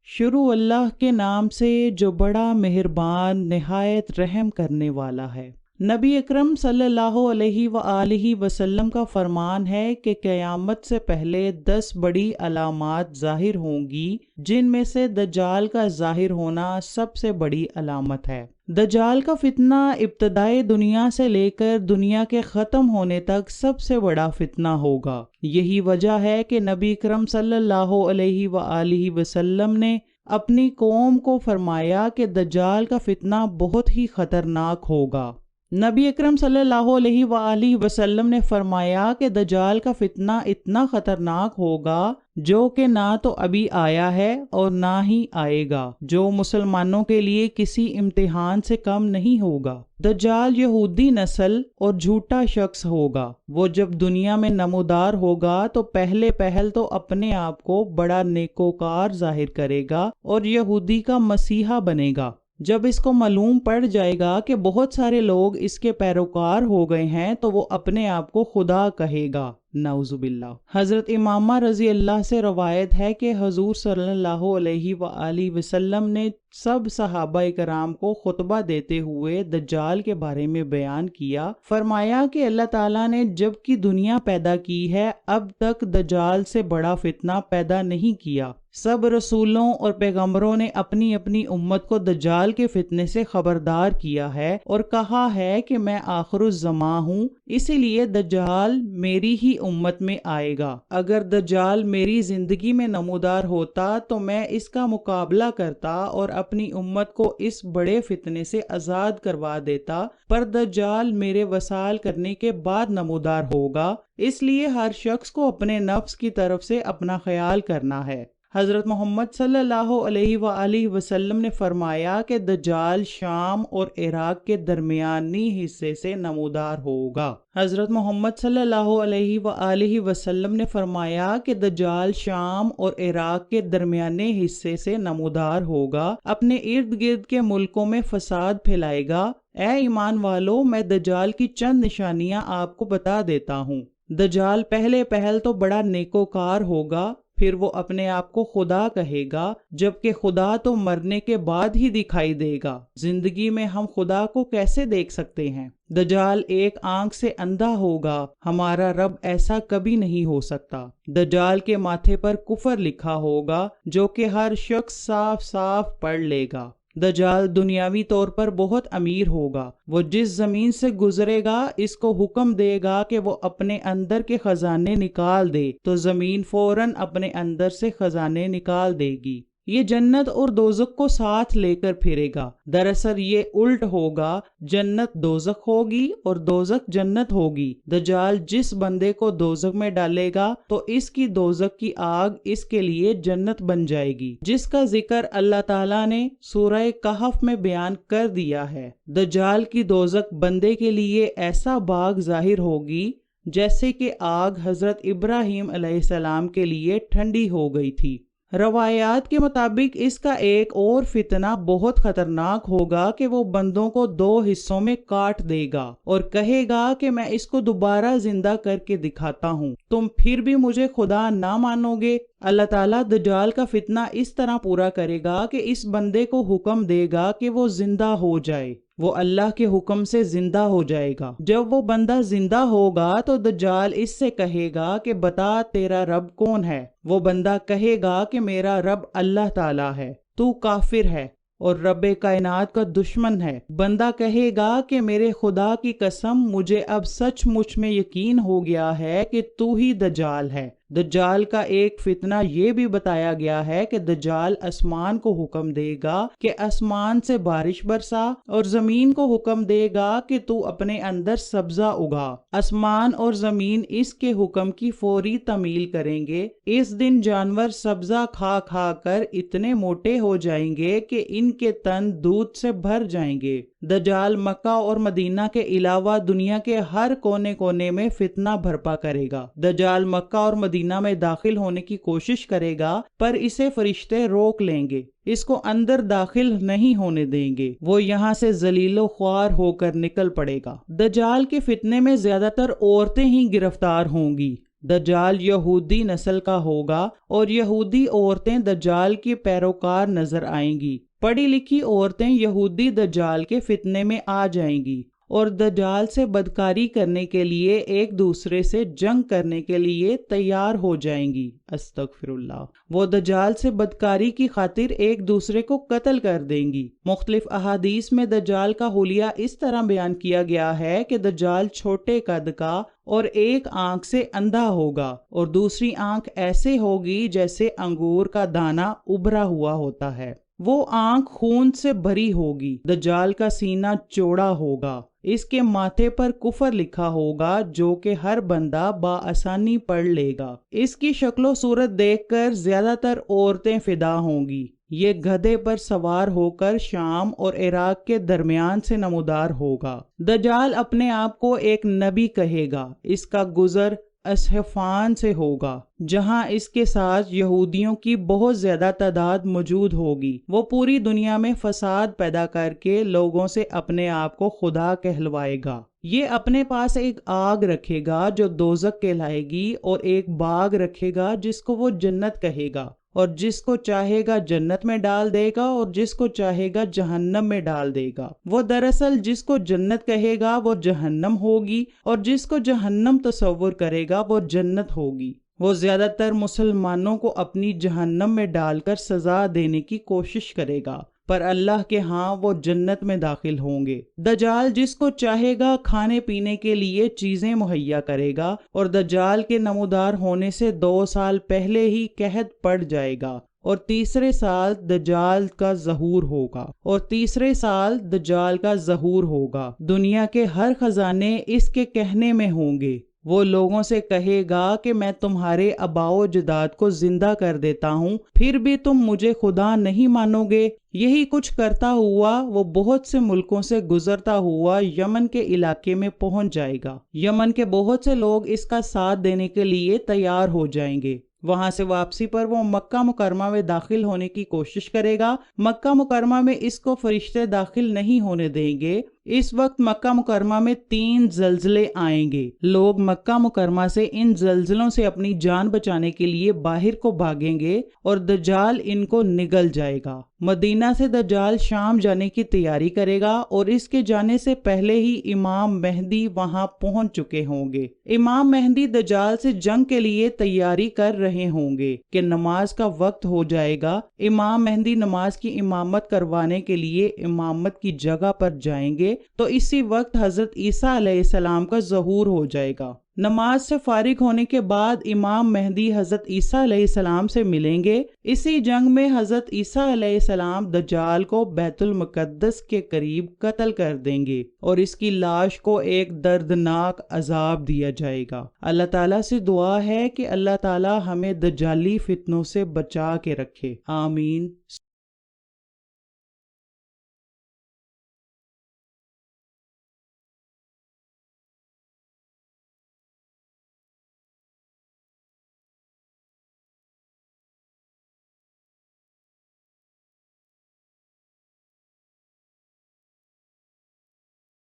شروع اللہ کے نام سے جو بڑا مہربان نہایت رحم کرنے والا ہے۔ نبی اکرم صلی اللہ علیہ وآلہ وسلم کا فرمان ہے کہ قیامت سے پہلے 10 بڑی علامات ظاہر ہوں گی، جن میں سے دجال کا ظاہر ہونا سب سے بڑی علامت ہے۔ دجال کا فتنہ ابتدائے دنیا سے لے کر دنیا کے ختم ہونے تک سب سے بڑا فتنہ ہوگا۔ یہی وجہ ہے کہ نبی اکرم صلی اللہ علیہ وآلہ وسلم نے اپنی قوم کو فرمایا کہ دجال کا فتنہ بہت ہی خطرناک ہوگا۔ نبی اکرم صلی اللہ علیہ وآلہ وسلم نے فرمایا کہ دجال کا فتنہ اتنا خطرناک ہوگا جو کہ نہ تو ابھی آیا ہے اور نہ ہی آئے گا، جو مسلمانوں کے لیے کسی امتحان سے کم نہیں ہوگا۔ دجال یہودی نسل اور جھوٹا شخص ہوگا۔ وہ جب دنیا میں نمودار ہوگا تو پہل تو اپنے آپ کو بڑا نیکوکار ظاہر کرے گا اور یہودی کا مسیحا بنے گا۔ جب اس کو معلوم پڑ جائے گا کہ بہت سارے لوگ اس کے پیروکار ہو گئے ہیں تو وہ اپنے آپ کو خدا کہے گا، نعوذ باللہ۔ حضرت امامہ رضی اللہ سے روایت ہے کہ حضور صلی اللہ علیہ وآلہ وسلم نے سب صحابہ کرام کو خطبہ دیتے ہوئے دجال کے بارے میں بیان کیا۔ فرمایا کہ اللہ تعالیٰ نے جب کی دنیا پیدا کی ہے اب تک دجال سے بڑا فتنہ پیدا نہیں کیا۔ سب رسولوں اور پیغمبروں نے اپنی اپنی امت کو دجال کے فتنے سے خبردار کیا ہے اور کہا ہے کہ میں آخر الزماں ہوں، اسی لیے دجال میری ہی امت میں آئے گا۔ اگر دجال میری زندگی میں نمودار ہوتا تو میں اس کا مقابلہ کرتا اور اپنی امت کو اس بڑے فتنے سے آزاد کروا دیتا، پر دجال میرے وصال کرنے کے بعد نمودار ہوگا، اس لیے ہر شخص کو اپنے نفس کی طرف سے اپنا خیال کرنا ہے۔ حضرت محمد صلی اللہ علیہ وآلہ وسلم نے فرمایا کہ دجال شام اور عراق کے درمیانی حصے سے نمودار ہوگا۔ حضرت محمد صلی اللہ علیہ وآلہ وسلم نے فرمایا کہ دجال شام اور عراق کے درمیانے حصے سے نمودار ہوگا، اپنے ارد گرد کے ملکوں میں فساد پھیلائے گا۔ اے ایمان والو، میں دجال کی چند نشانیاں آپ کو بتا دیتا ہوں۔ دجال پہل تو بڑا نیکوکار ہوگا، پھر وہ اپنے آپ کو خدا کہے گا، جبکہ خدا تو مرنے کے بعد ہی دکھائی دے گا۔ زندگی میں ہم خدا کو کیسے دیکھ سکتے ہیں؟ دجال ایک آنکھ سے اندھا ہوگا، ہمارا رب ایسا کبھی نہیں ہو سکتا۔ دجال کے ماتھے پر کفر لکھا ہوگا جو کہ ہر شخص صاف صاف پڑھ لے گا۔ دجال دنیاوی طور پر بہت امیر ہوگا۔ وہ جس زمین سے گزرے گا اس کو حکم دے گا کہ وہ اپنے اندر کے خزانے نکال دے تو زمین فوراً اپنے اندر سے خزانے نکال دے گی۔ یہ جنت اور دوزخ کو ساتھ لے کر پھرے گا۔ دراصل یہ الٹ ہوگا، جنت دوزخ ہوگی اور دوزخ جنت ہوگی۔ دجال جس بندے کو دوزخ میں ڈالے گا تو اس کی دوزخ کی آگ اس کے لیے جنت بن جائے گی، جس کا ذکر اللہ تعالیٰ نے سورہ کہف میں بیان کر دیا ہے۔ دجال کی دوزخ بندے کے لیے ایسا باغ ظاہر ہوگی جیسے کہ آگ حضرت ابراہیم علیہ السلام کے لیے ٹھنڈی ہو گئی تھی۔ روایات کے مطابق اس کا ایک اور فتنہ بہت خطرناک ہوگا کہ وہ بندوں کو 2 حصوں میں کاٹ دے گا اور کہے گا کہ میں اس کو دوبارہ زندہ کر کے دکھاتا ہوں، تم پھر بھی مجھے خدا نہ مانو گے۔ اللہ تعالیٰ دجال کا فتنہ اس طرح پورا کرے گا کہ اس بندے کو حکم دے گا کہ وہ زندہ ہو جائے، وہ اللہ کے حکم سے زندہ ہو جائے گا۔ جب وہ بندہ زندہ ہوگا تو دجال اس سے کہے گا کہ بتا تیرا رب کون ہے؟ وہ بندہ کہے گا کہ میرا رب اللہ تعالیٰ ہے، تو کافر ہے اور رب کائنات کا دشمن ہے۔ بندہ کہے گا کہ میرے خدا کی قسم، مجھے اب سچ مچ میں یقین ہو گیا ہے کہ تو ہی دجال ہے۔ دجال کا ایک فتنہ یہ بھی بتایا گیا ہے کہ دجال آسمان کو حکم دے گا کہ آسمان سے بارش برسا اور زمین کو حکم دے گا کہ تو اپنے اندر سبزہ اگا۔ آسمان اور زمین اس کے حکم کی فوری تعمیل کریں گے۔ اس دن جانور سبزہ کھا کھا کر اتنے موٹے ہو جائیں گے کہ ان کے تن دودھ سے بھر جائیں گے۔ دجال مکہ اور مدینہ کے علاوہ دنیا کے ہر کونے کونے میں فتنہ برپا کرے گا۔ دجال مکہ اور مدینہ میں داخل ہونے کی کوشش کرے گا پر اسے فرشتے روک لیں گے، اس کو اندر داخل نہیں ہونے دیں گے، وہ یہاں سے ذلیل و خوار ہو کر نکل پڑے گا۔ دجال کے فتنے میں زیادہ تر عورتیں ہی گرفتار ہوں گی۔ دجال یہودی نسل کا ہوگا اور یہودی عورتیں دجال کی پیروکار نظر آئیں گی۔ پڑھی لکھی عورتیں یہودی دجال کے فتنے میں آ جائیں گی اور دجال سے بدکاری کرنے کے لیے ایک دوسرے سے جنگ کرنے کے لیے تیار ہو جائیں گی۔ استغفر اللہ۔ وہ دجال سے بدکاری کی خاطر ایک دوسرے کو قتل کر دیں گی۔ مختلف احادیث میں دجال کا حلیہ اس طرح بیان کیا گیا ہے کہ دجال چھوٹے قد کا اور ایک آنکھ سے اندھا ہوگا اور دوسری آنکھ ایسے ہوگی جیسے انگور کا دانہ ابھرا ہوا ہوتا ہے۔ وہ آنکھ خون سے بھری ہوگی۔ دجال کا سینہ چوڑا ہوگا۔ اس کے ماتھے پر کفر لکھا ہوگا جو کہ ہر بندہ بآسانی پڑھ لے گا۔ اس کی شکل و صورت دیکھ کر زیادہ تر عورتیں فدا ہوں گی۔ یہ گدھے پر سوار ہو کر شام اور عراق کے درمیان سے نمودار ہوگا۔ دجال اپنے آپ کو ایک نبی کہے گا۔ اس کا گزر اصفہان سے ہوگا جہاں اس کے ساتھ یہودیوں کی بہت زیادہ تعداد موجود ہوگی۔ وہ پوری دنیا میں فساد پیدا کر کے لوگوں سے اپنے آپ کو خدا کہلوائے گا۔ یہ اپنے پاس ایک آگ رکھے گا جو دوزخ کہلائے گی اور ایک باغ رکھے گا جس کو وہ جنت کہے گا، اور جس کو چاہے گا جنت میں ڈال دے گا اور جس کو چاہے گا جہنم میں ڈال دے گا۔ وہ دراصل جس کو جنت کہے گا وہ جہنم ہوگی اور جس کو جہنم تصور کرے گا وہ جنت ہوگی۔ وہ زیادہ تر مسلمانوں کو اپنی جہنم میں ڈال کر سزا دینے کی کوشش کرے گا، پر اللہ کے ہاں وہ جنت میں داخل ہوں گے۔ دجال جس کو چاہے گا کھانے پینے کے لیے چیزیں مہیا کرے گا، اور دجال کے نمودار ہونے سے 2 سال پہلے ہی قحط پڑ جائے گا، اور تیسرے سال دجال کا ظہور ہوگا۔ دنیا کے ہر خزانے اس کے کہنے میں ہوں گے۔ وہ لوگوں سے کہے گا کہ میں تمہارے آباء و اجداد کو زندہ کر دیتا ہوں، پھر بھی تم مجھے خدا نہیں مانو گے۔ یہی کچھ کرتا ہوا وہ بہت سے ملکوں سے گزرتا ہوا یمن کے علاقے میں پہنچ جائے گا۔ یمن کے بہت سے لوگ اس کا ساتھ دینے کے لیے تیار ہو جائیں گے۔ وہاں سے واپسی پر وہ مکہ مکرمہ میں داخل ہونے کی کوشش کرے گا۔ مکہ مکرمہ میں اس کو فرشتے داخل نہیں ہونے دیں گے۔ اس وقت مکہ مکرمہ میں 3 زلزلے آئیں گے۔ لوگ مکہ مکرمہ سے ان زلزلوں سے اپنی جان بچانے کے لیے باہر کو بھاگیں گے اور دجال ان کو نگل جائے گا۔ مدینہ سے دجال شام جانے کی تیاری کرے گا اور اس کے جانے سے پہلے ہی امام مہدی وہاں پہنچ چکے ہوں گے۔ امام مہدی دجال سے جنگ کے لیے تیاری کر رہے ہوں گے کہ نماز کا وقت ہو جائے گا۔ امام مہدی نماز کی امامت کروانے کے لیے امامت کی جگہ پر جائیں گے تو اسی وقت حضرت عیسیٰ علیہ السلام کا ظہور ہو جائے گا۔ نماز سے فارغ ہونے کے بعد امام مہدی حضرت عیسیٰ علیہ السلام سے ملیں گے۔ اسی جنگ میں حضرت عیسیٰ علیہ السلام دجال کو بیت المقدس کے قریب قتل کر دیں گے اور اس کی لاش کو ایک دردناک عذاب دیا جائے گا۔ اللہ تعالیٰ سے دعا ہے کہ اللہ تعالیٰ ہمیں دجالی فتنوں سے بچا کے رکھے۔ آمین۔